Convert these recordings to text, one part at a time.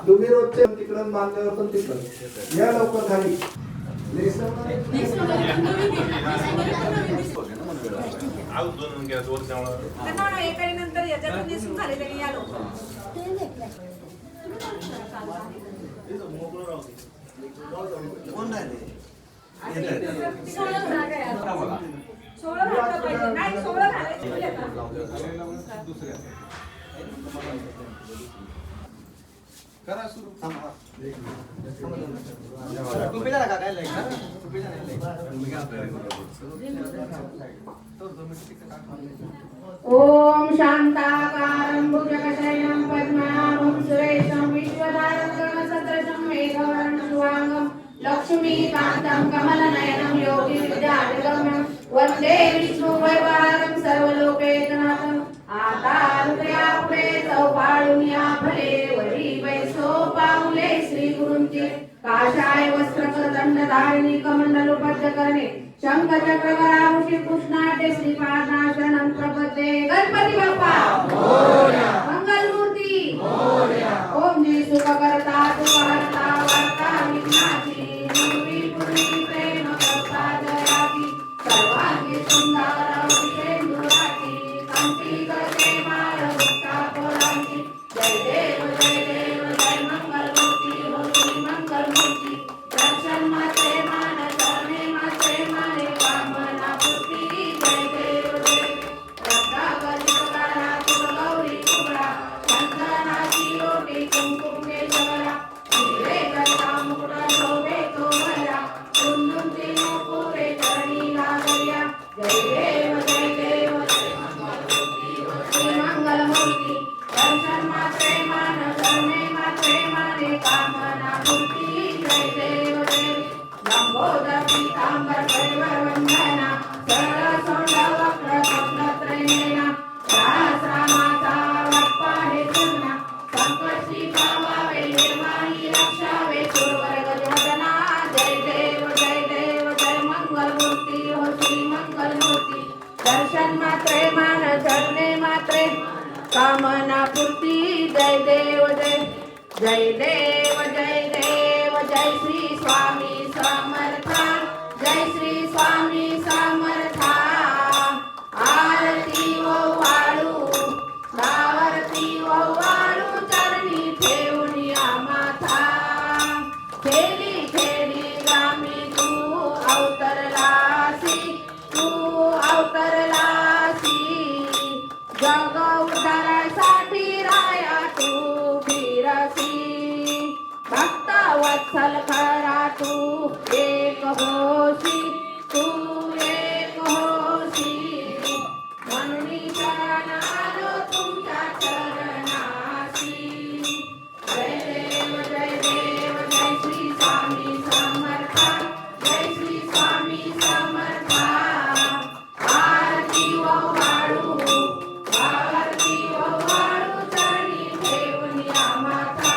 तुम्ही रोजचे तिकडं मागल्यावर पण तिकडं या लवकर खाली नंतर याच्यातून दिसून झाले तरी या लोक करा सुरू ओम शांताकारं भुजगशयनं पद्मनाभं सुरेशं विश्वधारं गगनसदृशं मेघवर्णं शुभांगं लक्ष्मीकान्तं कमलनयनं योगिविद्याधिगम्यं वन्दे विष्णुवैवाहं सर्वलोकैकनाथं आता हृदया पुढे चौपाळून या फले वरी वैसो पाऊले श्री गुरूंचे काषाय वस्त्र दंडधारिणी कमंडलोपद्य करणे शंख चक्र गराभूषित कृष्णाटे श्रीपादनाशनं प्रपद्ये गणपती बाप्पा मोरया मंगलमूर्ती मोरया ओम जी सुख करता तुकारता वार्ता विघ्नाची मूर्ती पुरी प्रेम करता जयाची सर्वांगी सुंदर विषेंदुराची कंठी करते माळ भक्ता पोरांची जय देव जय देव जय मंगलमूर्ती हो श्री मंगलमूर्ती दर्शन मात्रे मान चरणे मात्रे माने कामना पूर्ती जय देव जय रत्नाकरी पगारा गौरी कुबरा चंदनाची ओटी कुंकुम केशवरा हिरे गंगा मुकुट शोभे तो भरा कुंदुम तीनो पुरे चरणी लागल्या जय देव जय देव जय मंगलमूर्ती हो श्री मंगलमूर्ती दर्शन मात्रे मान चरणे मात्रे माने कामना पूर्ती जय देव जय लंबोदर पीतांबर परिवर वंदना सरळ सोंड वक्र स्वप्नत्रयेना सहस्रामाचा वप्पा हे चूर्णा संकष्टी पावावे निर्वाणी रक्षावे सुरवर गजवदना जय देव जय देव जय मंगलमूर्ती हो श्री मंगलमूर्ती दर्शन मात्रे मान चरणे मात्रे कामना पूर्ती जय देव जय जय देव जय देव जय श्री स्वामी समर्था जय श्री स्वामी समर्था आरती ओ वाळू आरती ओ वाळू चरणी ठेवून या माथा खेली खेली गामी तू अवतरलासी जग उद्धारासाठी राया तू फिरसी भक्त वत्सल खरा तू एक होशी तू एक होशी म्हणून शरण आलो तुमच्या चरणाशी जय देव जय देव जय श्री स्वामी समर्था जय श्री स्वामी समर्था आरती ओ वाळू आरती ओ वाळू चरणी ठेवून या माता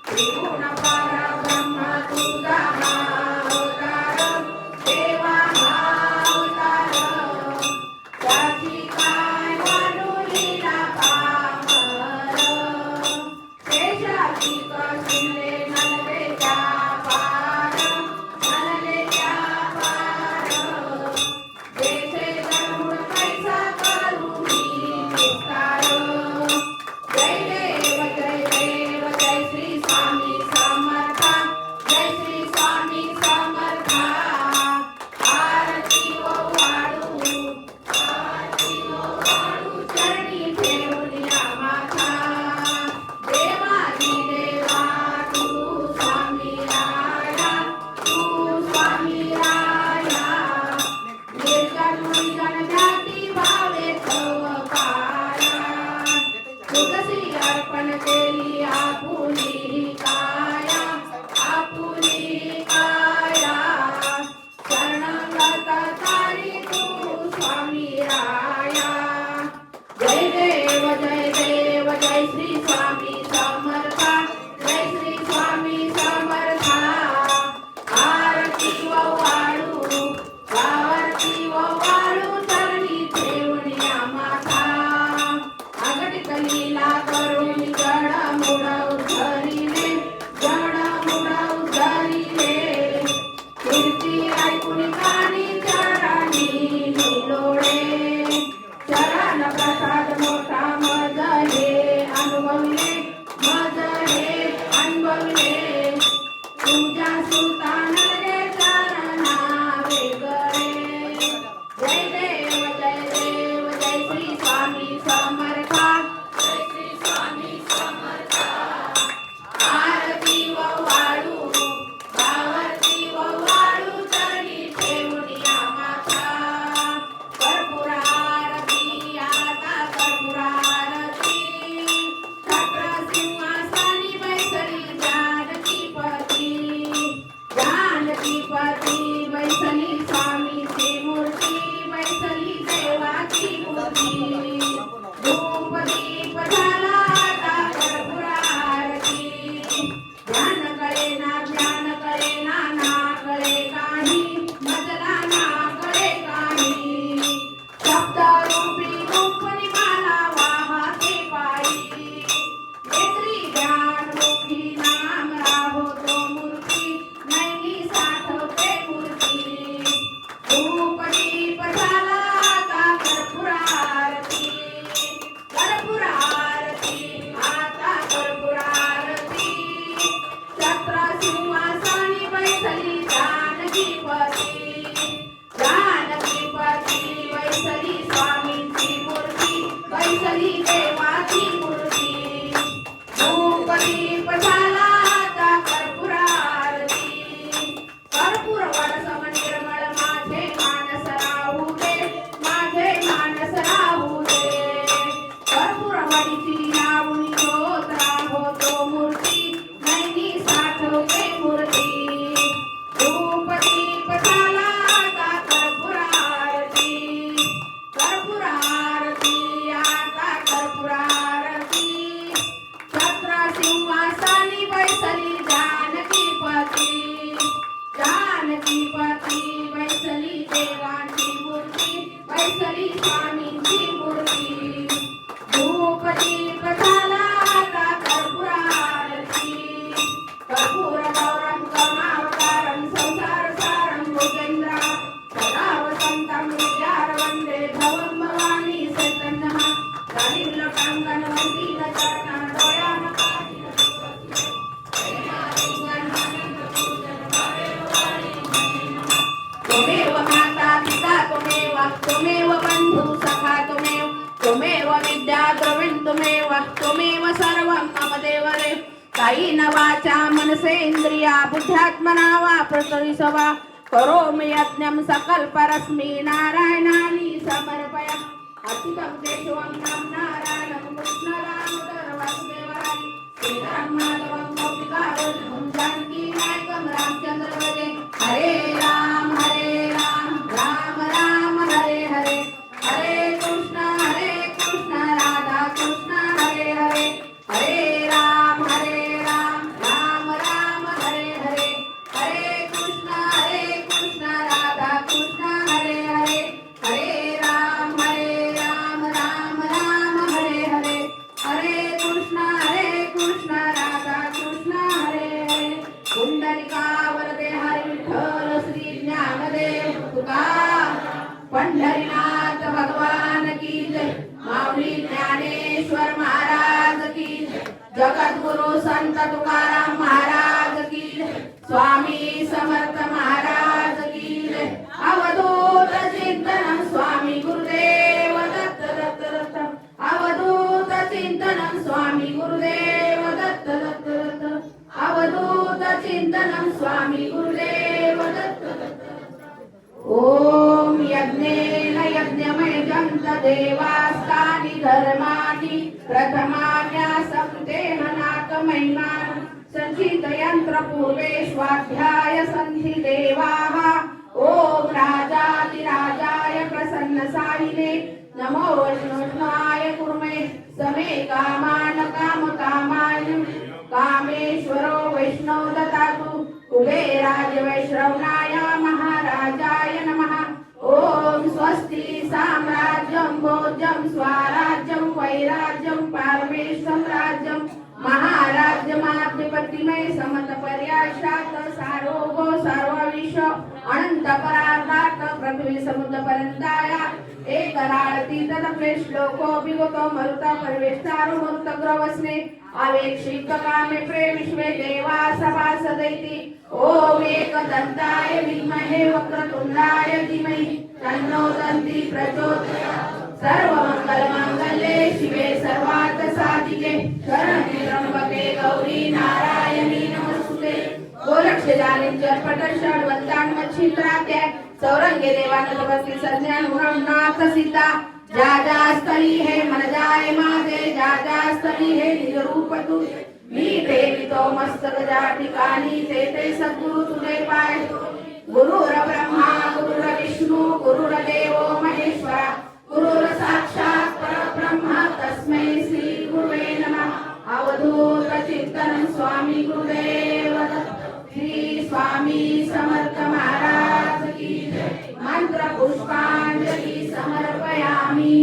त्रिगुण परब्रह्म तुझा अवतार त्वमेव सर्वं मम देवदेव कायेन वाचा मनसेन्द्रिया बुद्ध्यात्मना वा प्रकृतिसवा करोमि यज्ञं सकलपरस्मै नारायणानि समर्पयामि अच्युतं केशवं तं नारायणं कृष्णं दामोदरं वासुदेवं श्रीराम माधवं गोपिकावल्लभं जानकीनायकं रामचन्द्रं भजे हरे राम राम राम हरे हरे हरे कृष्ण राधा कृष्ण हरे हरे हरे राम राम राम हरे हरे हरे कृष्ण राधा कृष्ण हरे हरे हरे राम राम राम हरे हरे हरे कृष्ण राधा कृष्ण हरे हरे पुंडलिका वरदे हरी विठ्ठल श्री ज्ञानदेव तुकाराम पंढरीनाथ भगवान की जय माऊली ज्ञानेश्वर महाराज की जय जगद्गुरु संत तुकाराम महाराज की जय स्वामी समर्थ महाराज की जय अवधूत चिंतन स्वामी गुरुदेव दत्त दत्त दत्त अवधूत चिंतन स्वामी गुरुदेव दत्त दत्त दत्त अवधूत चिंतन स्वामी गुरुदेव दत्त दत्त ओम यज्ञेन यज्ञमयजन्त देवास्तानि धर्माणि प्रथमान्यासं तेन नाकमहिमानं सञ्चितयन्त्रपूर्वे स्वाध्याय सन्धि देवाः ओम राजाधिराजाय प्रसन्नसायिने नमो विष्णुवाय कुर्मे समे कामान कामकामाय कामेश्वरो वैष्णव ददातु कुबेराय वैश्रवणाय महाराजाय नमः ओम स्वस्ति साम्राज्यं भोज्यं स्वराज्यं वैराज्यं पारमेश्वरं राज्यं महाराज्यमाधिपतिमय समत पर्याशात सारोगो सर्वविश्व अनंत परार्धात पृथ्वी समुद्र पर्यंताया एक राळती तदप्रे श्लोको विगतो मरुता परवेष्टारो मरुतग्रवस्ने आवेक्षित कामे प्रेम विश्वे देवा सभासदैति ओम एकदन्ताय विद्महे वक्रतुण्डाय धीमहि तन्नो दन्ति प्रचोदयात् सर्वमङ्गलमाङ्गल्ये शिवे सर्वार्थसाधिके शरण्ये त्र्यम्बके गौरी नारायणी नमोस्तुते गोरक्षजालिं जर्पट षड्वन्तान्मच्छिद्रात्य सौरंगे देवानंदवती संज्ञान गुणनाथ सीता जा जा स्थली है मन जाय माते जा जा स्थली है निज रूप तू मी देवी तो मस्तक जा ठिकाणी ते ते सद्गुरु तुझे पाय गुरुर ब्रह्मा गुरुर विष्णू गुरुर देवो महेश्वरा गुरुर साक्षात परब्रह्म तस्मै श्री गुरुवे नमः अवधूत चिंतन स्वामी गुरुदेव दत्त श्री स्वामी समर्थ महाराज की जय मंत्र पुष्पांजलि समर्पयामि।